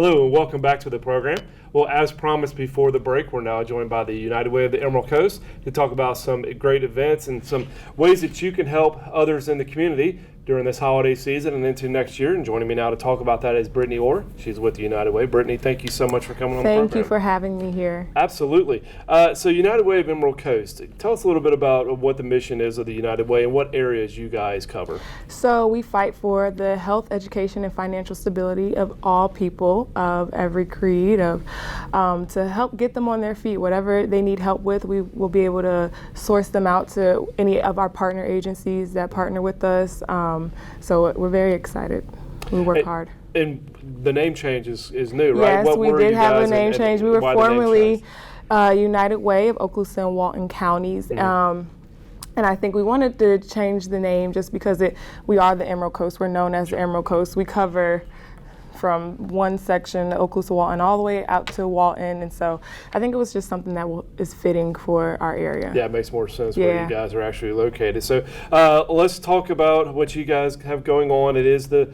Hello and welcome back to the program. Well, as promised before the break, we're now joined by the United Way of the Emerald Coast to talk about some great events and some ways that you can help others in the community during this holiday season and into next year. And joining me now to talk about that is Brittany Orr. She's with the United Way. Brittany, thank you so much for coming on the program. Thank you for having me here. Absolutely. So United Way of Emerald Coast, tell us a little bit about what the mission is of the United Way and what areas you guys cover. So we fight for the health, education, and financial stability of all people of every creed, to help get them on their feet. Whatever they need help with, we will be able to source them out to any of our partner agencies that partner with us. So we're very excited. We work hard. And the name change is new, right? Yes, we did have a name change. We were formerly United Way of Okaloosa and Walton Counties. Mm-hmm. And I think we wanted to change the name just because we are the Emerald Coast. We're known as the Emerald Coast. We cover from one section, Okaloosa, Walton, all the way out to Walton. And so I think it was just something that is fitting for our area. Yeah, it makes more sense where you guys are actually located. So let's talk about what you guys have going on. It is the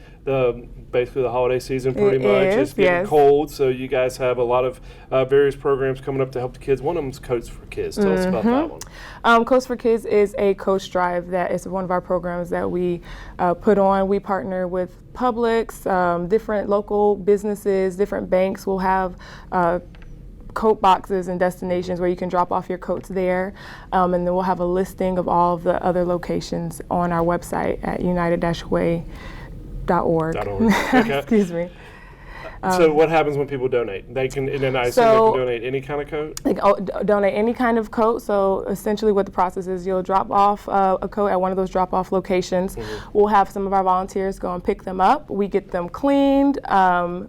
basically the holiday season pretty much. It's getting cold, so you guys have a lot of various programs coming up to help the kids. One of them is Coats for Kids. Tell us about that one. Coats for Kids is a coach drive that is one of our programs that we put on. We partner with Publix, different local businesses, different banks will have coat boxes and destinations where you can drop off your coats there. And then we'll have a listing of all of the other locations on our website at united-way.org. Okay. Excuse me. So what happens when people donate? They can, and then I assume they can donate any kind of coat? They can donate any kind of coat. So essentially what the process is, you'll drop off a coat at one of those drop-off locations. Mm-hmm. We'll have some of our volunteers go and pick them up. We get them cleaned,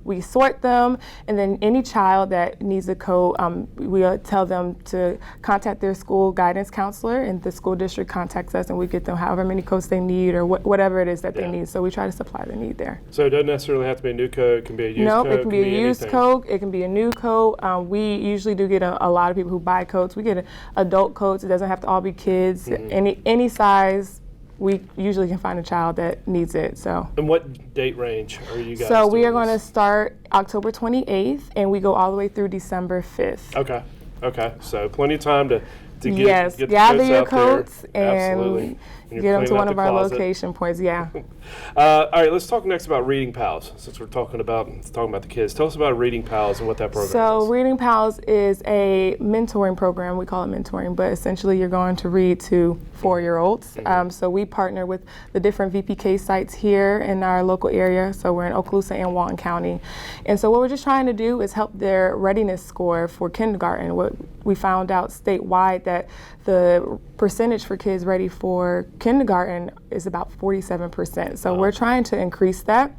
we sort them, and then any child that needs a coat, we tell them to contact their school guidance counselor, and the school district contacts us, and we get them however many coats they need or whatever it is that they need. So we try to supply the need there. So it doesn't necessarily have to be a new coat. It can be a used coat. It can be a used coat. It can be a new coat. We usually do get a lot of people who buy coats. We get adult coats. It doesn't have to all be kids. Mm-hmm. Any size. We usually can find a child that needs it. So. And what date range are you guys? So we are going to start October 28th, and we go all the way through December 5th. Okay. So plenty of time to get gather your coats and get them to one of our location points. Yeah. All right, let's talk next about Reading Pals. Since we're talking about the kids, tell us about Reading Pals and what that program is. So Reading Pals is a mentoring program. We call it mentoring, but essentially you're going to read to 4-year-olds. Mm-hmm. So we partner with the different VPK sites here in our local area. So we're in Okaloosa and Walton County. And so what we're just trying to do is help their readiness score for kindergarten. What we found out statewide that the percentage for kids ready for kindergarten is about 47%. So we're trying to increase that,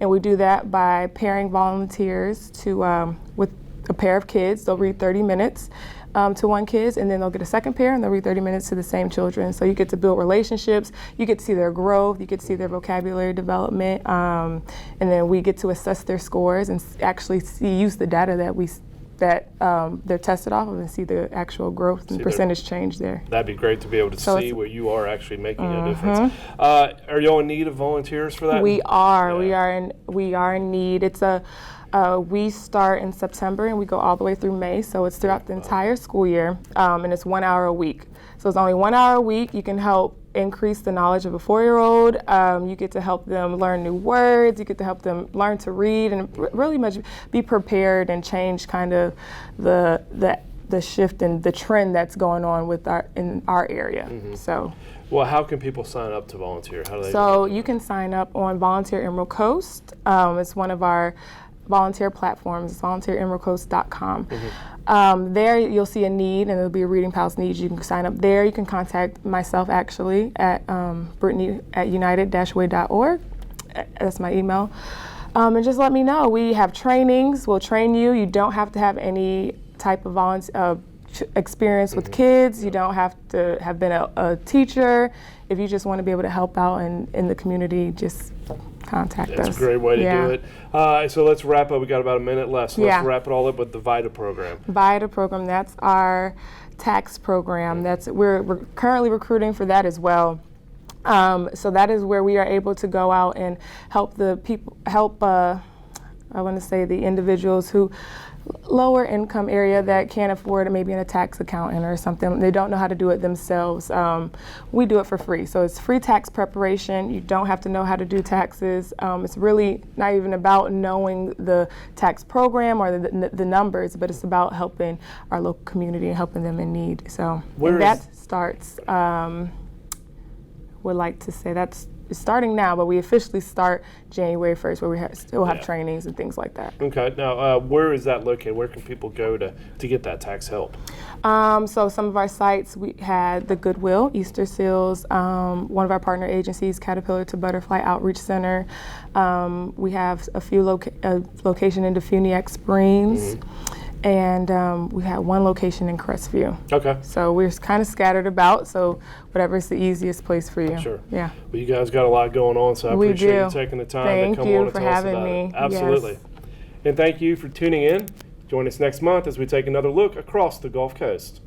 and we do that by pairing volunteers to with a pair of kids. They'll read 30 minutes to one kid, and then they'll get a second pair, and they'll read 30 minutes to the same children. So you get to build relationships, you get to see their growth, you get to see their vocabulary development, and then we get to assess their scores and actually use the data that they're tested off of and see the actual growth and percentage change there. That'd be great to be able to see where you are actually making a difference. Are y'all in need of volunteers for that? We are. Yeah. We are in need. It's we start in September and we go all the way through May, so it's throughout the entire school year, and it's 1 hour a week. So it's only 1 hour a week. You can help increase the knowledge of a 4-year-old. You get to help them learn new words. You get to help them learn to read and really much be prepared and change kind of the shift and the trend that's going on in our area. Mm-hmm. So. Well, how can people sign up to volunteer? How do they? So you can sign up on Volunteer Emerald Coast. It's one of our volunteer platforms. It's volunteeremeraldcoast.com. Mm-hmm. There you'll see a need, and there'll be a Reading Pals need. You can sign up there. You can contact myself actually at Brittany at united-way.org. That's my email. And just let me know. We have trainings. We'll train you. You don't have to have any type of experience with kids. You don't have to have been a teacher. If you just want to be able to help out in the community, just contact us. That's a great way to do it. So let's wrap up. We got about a minute left. So let's wrap it all up with the VITA program. VITA program, that's our tax program. We're currently recruiting for that as well. So that is where we are able to go out and help the people, I want to say the individuals who lower income area that can't afford maybe a tax accountant or something. They don't know how to do it themselves. We do it for free. So it's free tax preparation. You don't have to know how to do taxes. It's really not even about knowing the tax program or the numbers, but it's about helping our local community and helping them in need. So Where that starts, would like to say that's starting now, but we officially start January 1st, where we still have trainings and things like that. Okay. Now, where is that located? Where can people go to get that tax help? So some of our sites, we had the Goodwill, Easter Seals, one of our partner agencies, Caterpillar to Butterfly Outreach Center. We have a few location in Defuniak Springs. And we had one location in Crestview. Okay. So we're kind of scattered about, so whatever's the easiest place for you. Sure. Yeah. Well, you guys got a lot going on, so I We appreciate you do. taking the time Thank to come you on and for tell us having about me. it. Absolutely. Yes. And thank you for tuning in. Join us next month as we take another look across the Gulf Coast.